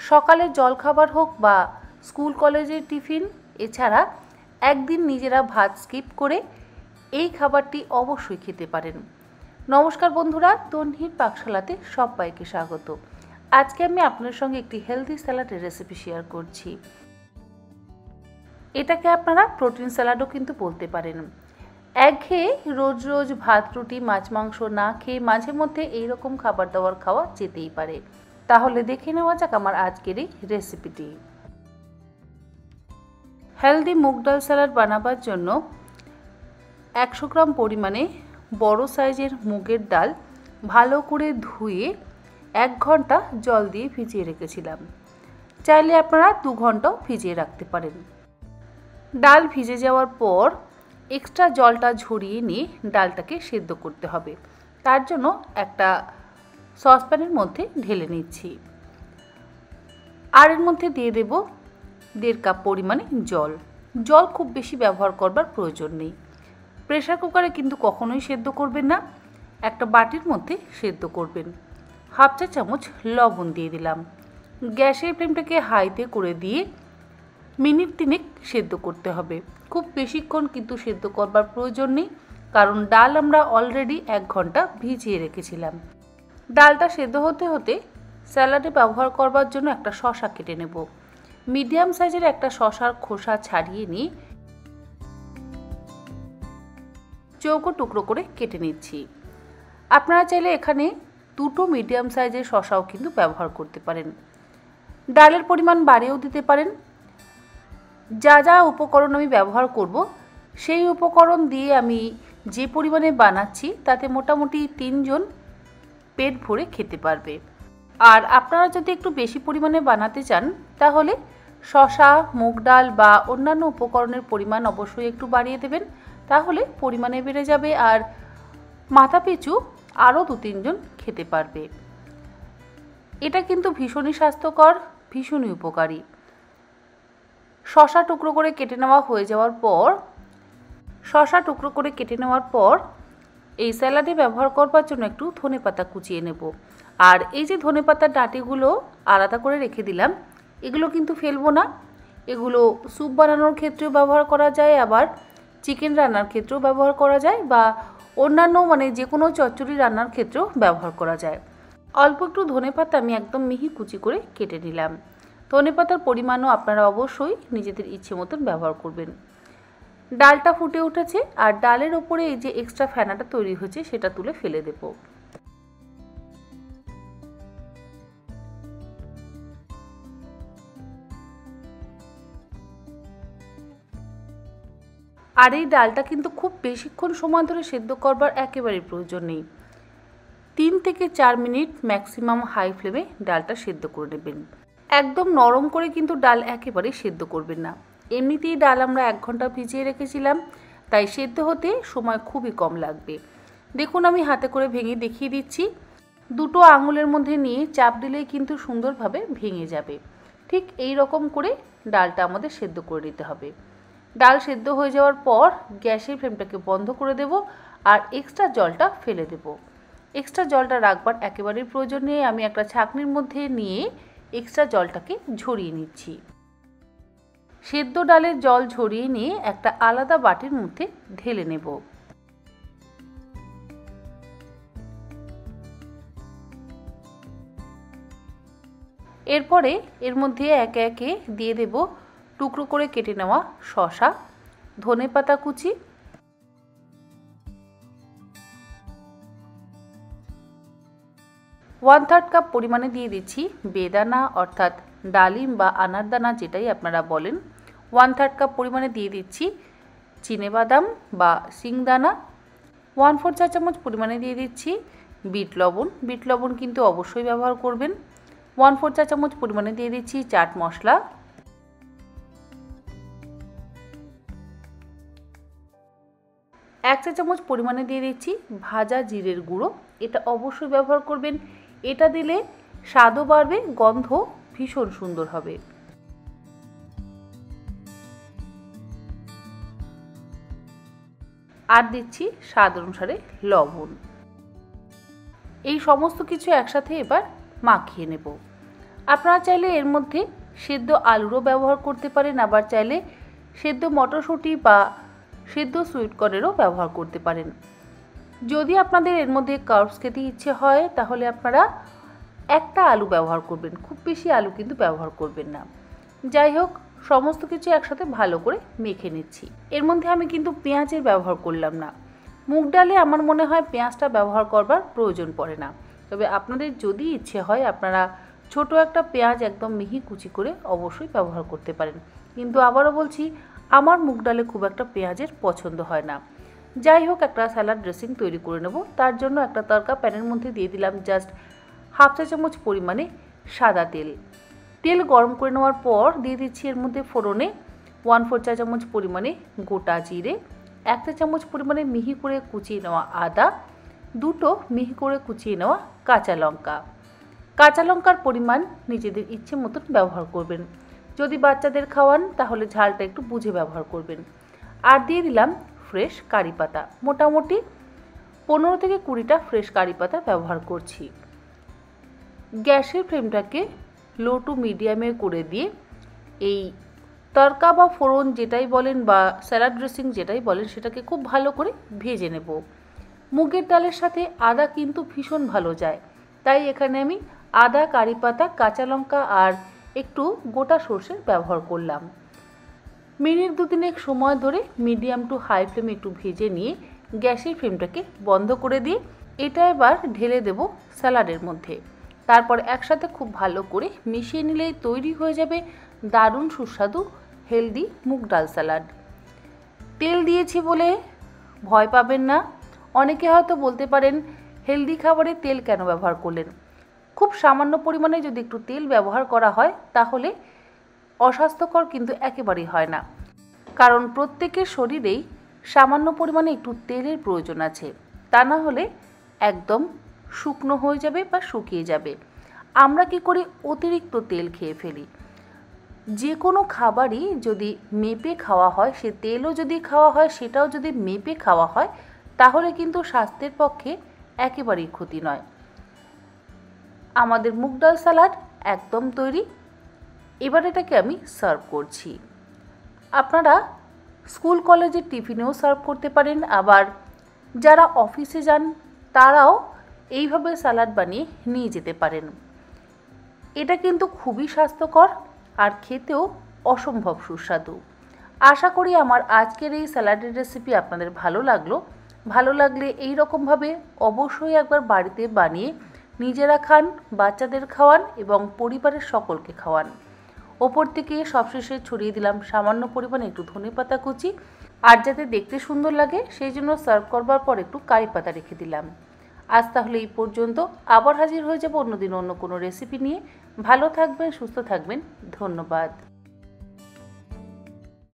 সকালের জলখাবার হোক বা স্কুল কলেজের টিফিন, এছাড়া একদিন নিজেরা ভাত স্কিপ করে এই খাবারটি অবশ্যই খেতে পারেন। নমস্কার বন্ধুরা, তন্হির পাকশালাতে সবাইকে স্বাগত। আজকে আমি আপনাদের সঙ্গে একটি হেলদি স্যালাডের রেসিপি শেয়ার করছি। এটাকে আপনারা প্রোটিন স্যালাডও কিন্তু বলতে পারেন। একঘেয়ে রোজ রোজ ভাত রুটি মাছ মাংস না খেয়ে মাঝে মধ্যে এইরকম খাবার দাবার খাওয়া যেতেই পারে। তাহলে দেখে নেওয়া যাক আমার আজকের এই রেসিপিটি। হেলদি মুগ ডাল স্যালাড বানাবার জন্য 100 গ্রাম পরিমাণে বড় সাইজের মুগের ডাল ভালো করে ধুয়ে 1 ঘন্টা জল দিয়ে ভিজিয়ে রেখেছিলাম। চাইলে আপনারা 2 ঘন্টাও ভিজিয়ে রাখতে পারেন। ডাল ভিজে যাওয়ার পর এক্সট্রা জলটা ঝরিয়ে নিয়ে ডালটাকে সেদ্ধ করতে হবে। তার জন্য একটা সসপ্যানের মধ্যে ঢেলে নিচ্ছি। আর এর মধ্যে দিয়ে দেব 1.5 কাপ পরিমাণে জল। জল খুব বেশি ব্যবহার করবার প্রয়োজন নেই। প্রেসার কুকারে কিন্তু কখনোই সেদ্ধ করবেন না, একটা বাটির মধ্যে সেদ্ধ করবেন। 1/2 চা চামচ লবণ দিয়ে দিলাম। গ্যাসের ফ্লেমটাকে হাইতে করে দিয়ে মিনিট 3 সেদ্ধ করতে হবে। খুব বেশিক্ষণ কিন্তু সেদ্ধ করবার প্রয়োজন নেই, কারণ ডাল আমরা অলরেডি 1 ঘন্টা ভিজিয়ে রেখেছিলাম। ডালটা সেদ্ধ হতে হতে স্যালাডে ব্যবহার করবার জন্য একটা শসা কেটে নেব। মিডিয়াম সাইজের একটা শসার খোসা ছাড়িয়ে নিয়ে চৌকো টুকরো করে কেটে নিচ্ছি। আপনারা চাইলে এখানে 2টো মিডিয়াম সাইজের শসাও কিন্তু ব্যবহার করতে পারেন। ডালের পরিমাণ বাড়িয়েও দিতে পারেন। যা যা উপকরণ আমি ব্যবহার করব সেই উপকরণ দিয়ে আমি যে পরিমাণে বানাচ্ছি তাতে মোটামুটি 3 জন পেট ভরে খেতে পারবে। আর আপনারা যদি একটু বেশি পরিমাণে বানাতে চান তাহলে শসা, মুগ ডাল বা অন্যান্য উপকরণের পরিমাণ অবশ্যই একটু বাড়িয়ে দেবেন, তাহলে পরিমাণে বেড়ে যাবে আর মাথা পিছু আরও 2-3 জন খেতে পারবে। এটা কিন্তু ভীষণই স্বাস্থ্যকর, ভীষণই উপকারী। শসা টুকরো করে কেটে নেওয়া হয়ে যাওয়ার পর এই স্যালাডে ব্যবহার করবার জন্য একটু ধনেপাতা কুচিয়ে নেব। আর এই যে ধনেপাতার ডাঁটিগুলো আলাদা করে রেখে দিলাম, এগুলো কিন্তু ফেলবো না। এগুলো স্যুপ বানানোর ক্ষেত্রেও ব্যবহার করা যায়, আবার চিকেন রান্নার ক্ষেত্রেও ব্যবহার করা যায়, বা অন্যান্য যে কোনো চচ্চড়ি রান্নার ক্ষেত্রেও ব্যবহার করা যায়। অল্প একটু ধনেপাতা আমি একদম মিহি কুচি করে কেটে নিলাম। ধনেপাতার পরিমাণও আপনারা অবশ্যই নিজেদের ইচ্ছে মতন ব্যবহার করবেন। ডালটা ফুটে উঠেছে আর ডালের ওপরে এই যে এক্সট্রা ফেনাটা তৈরি হয়েছে সেটা তুলে ফেলে দেব। আর এই ডালটা কিন্তু খুব বেশিক্ষণ সময় ধরে সেদ্ধ করবার একেবারে প্রয়োজন নেই। 3 থেকে 4 মিনিট ম্যাক্সিমাম হাই ফ্লেমে ডালটা সেদ্ধ করে নেবেন। একদম নরম করে কিন্তু ডাল একেবারে সেদ্ধ করবেন না। এমনিতেই ডাল আমরা 1 ঘন্টা ভিজিয়ে রেখেছিলাম, তাই সেদ্ধ হতে সময় খুবই কম লাগবে। দেখুন আমি হাতে করে ভেঙে দেখিয়ে দিচ্ছি। 2টো আঙুলের মধ্যে নিয়ে চাপ দিলেই কিন্তু সুন্দরভাবে ভেঙে যাবে। ঠিক এই রকম করে ডালটা আমাদের সেদ্ধ করে নিতে হবে। ডাল সেদ্ধ হয়ে যাওয়ার পর গ্যাসের ফ্লেমটাকে বন্ধ করে দেব আর এক্সট্রা জলটা ফেলে দেব। এক্সট্রা জলটা রাখবার একেবারেই প্রয়োজন নেই। আমি একটা ছাঁকনির মধ্যে নিয়ে এক্সট্রা জলটাকে ঝরিয়ে নিচ্ছি। সেদ্ধ ডালের জল ঝরিয়ে নিয়ে একটা আলাদা বাটির মধ্যে ঢেলে নেব। এরপরে এর মধ্যে একে একে দিয়ে দেব টুকরো করে কেটে নেওয়া শসা, ধনেপাতা কুচি, 1/3 কাপ পরিমাণে দিয়ে দিচ্ছি বেদানা অর্থাৎ ডালিম বা আনার দানা যেটাই আপনারা বলেন। 1/3 কাপ পরিমাণে দিয়ে দিচ্ছি চিনেবাদাম বা শিংদানা। 1/4 চা চামচ পরিমাণে দিয়ে দিচ্ছি বিট লবণ। বিট লবণ কিন্তু অবশ্যই ব্যবহার করবেন। 1/4 চা চামচ পরিমাণে দিয়ে দিচ্ছি চাট মশলা। 1 চা চামচ পরিমাণে দিয়ে দিচ্ছি ভাজা জিরের গুঁড়ো। এটা অবশ্যই ব্যবহার করবেন। এটা দিলে স্বাদও বাড়বে, গন্ধ ভীষণ সুন্দর হবে। আর দিচ্ছি স্বাদ অনুসারে লবণ। এই সমস্ত কিছু একসাথে এবার মাখিয়ে নেব। আপনারা চাইলে এর মধ্যে সেদ্ধ আলুরও ব্যবহার করতে পারেন, আবার চাইলে সেদ্ধ মটরশুঁটি বা সেদ্ধ সুইটকর্নেরও ব্যবহার করতে পারেন। যদি আপনাদের এর মধ্যে কার্বস খেতে ইচ্ছে হয় তাহলে আপনারা একটা আলু ব্যবহার করবেন, খুব বেশি আলু কিন্তু ব্যবহার করবেন না। যাই হোক, সমস্ত কিছু একসাথে ভালো করে মেখে নিচ্ছি। এর মধ্যে আমি কিন্তু পেঁয়াজের ব্যবহার করলাম না। মুগ ডালে আমার মনে হয় পেঁয়াজটা ব্যবহার করবার প্রয়োজন পড়ে না, তবে আপনাদের যদি ইচ্ছে হয় আপনারা ছোট একটা পেঁয়াজ একদম মিহি কুচি করে অবশ্যই ব্যবহার করতে পারেন। কিন্তু আবারও বলছি, আমার মুগ ডালে খুব একটা পেঁয়াজের পছন্দ হয় না। যাই হোক, একটা স্যালাড ড্রেসিং তৈরি করে নেব। তার জন্য একটা তড়কা প্যানের মধ্যে দিয়ে দিলাম জাস্ট হাফ চা চামচ পরিমাণে সাদা তেল। তেল গরম করে নেওয়ার পর দিয়ে দিচ্ছি এর মধ্যে ফোড়নে 1/4 চা চামচ পরিমাণে গোটা জিরে, 1 চা চামচ পরিমাণে মিহি করে কুচিয়ে নেওয়া আদা, 2টো মিহি করে কুচিয়ে নেওয়া কাঁচা লঙ্কা। কাঁচা লঙ্কার পরিমাণ নিজেদের ইচ্ছে মতন ব্যবহার করবেন। যদি বাচ্চাদের খাওয়ান তাহলে ঝালটা একটু বুঝে ব্যবহার করবেন। আর দিয়ে দিলাম ফ্রেশ কারি পাতা, মোটামুটি 15 থেকে 20টা ফ্রেশ কারি পাতা ব্যবহার করছি। গ্যাসের ফ্লেমটাকে লো টু মিডিয়ামে করে দিয়ে এই তড়কা বা ফোড়ন যেটাই বলেন বা স্যালাড ড্রেসিং যেটাই বলেন সেটাকে খুব ভালো করে ভেজে নেব। মুগের ডালের সাথে আদা কিন্তু ভীষণ ভালো যায়, তাই এখানে আমি আদা, কারি পাতা, কাঁচা লঙ্কা আর একটু গোটা সর্ষের ব্যবহার করলাম। মিনিট 2-3 সময় ধরে মিডিয়াম টু হাই ফ্লেমে একটু ভেজে নিয়ে গ্যাসের ফ্লেমটাকে বন্ধ করে দিয়ে এটা এবার ঢেলে দেব স্যালাডের মধ্যে। তারপর একসাথে খুব ভালো করে মিশিয়ে নিলেই তৈরি হয়ে যাবে দারুণ সুস্বাদু হেলদি মুগ ডাল স্যালাড। তেল দিয়েছি বলে ভয় পাবেন না। অনেকে হয়তো বলতে পারেন হেলদি খাবারে তেল কেন ব্যবহার করলেন। খুব সামান্য পরিমাণে যদি একটু তেল ব্যবহার করা হয় তাহলে অস্বাস্থ্যকর কিন্তু একেবারেই হয় না, কারণ প্রত্যেকের শরীরেই সামান্য পরিমাণে একটু তেলের প্রয়োজন আছে, তা না হলে একদম শুকনো হয়ে যাবে বা শুকিয়ে যাবে। আমরা কি করি, অতিরিক্ত তেল খেয়ে ফেলি। যে কোনো খাবারই যদি মেপে খাওয়া হয়, সে তেলও যদি খাওয়া হয় সেটাও যদি মেপে খাওয়া হয় তাহলে কিন্তু স্বাস্থ্যের পক্ষে একেবারেই ক্ষতি নয়। আমাদের মুগ ডাল স্যালাড একদম তৈরি। এবার এটাকে আমি সার্ভ করছি। আপনারা স্কুল কলেজের টিফিনেও সার্ভ করতে পারেন, আবার যারা অফিসে যান তারাও এইভাবে স্যালাড বানিয়ে নিয়ে যেতে পারেন। এটা কিন্তু খুবই স্বাস্থ্যকর আর খেতেও অসম্ভব সুস্বাদু। আশা করি আমার আজকের এই স্যালাডের রেসিপি আপনাদের ভালো লাগলো। ভালো লাগলে এই রকমভাবে অবশ্যই একবার বাড়িতে বানিয়ে নিজেরা খান, বাচ্চাদের খাওয়ান এবং পরিবারের সকলকে খাওয়ান। ওপর থেকে সবশেষে ছড়িয়ে দিলাম সামান্য পরিমাণে একটু ধনেপাতা কুচি, আর যাতে দেখতে সুন্দর লাগে সেই জন্য সার্ভ করবার পর একটু কারি পাতা রেখে দিলাম। আজ তাহলে এই পর্যন্ত, আবার হাজির হয়ে যাব অন্যদিন অন্য কোনো রেসিপি নিয়ে। ভালো থাকবেন, সুস্থ থাকবেন, ধন্যবাদ।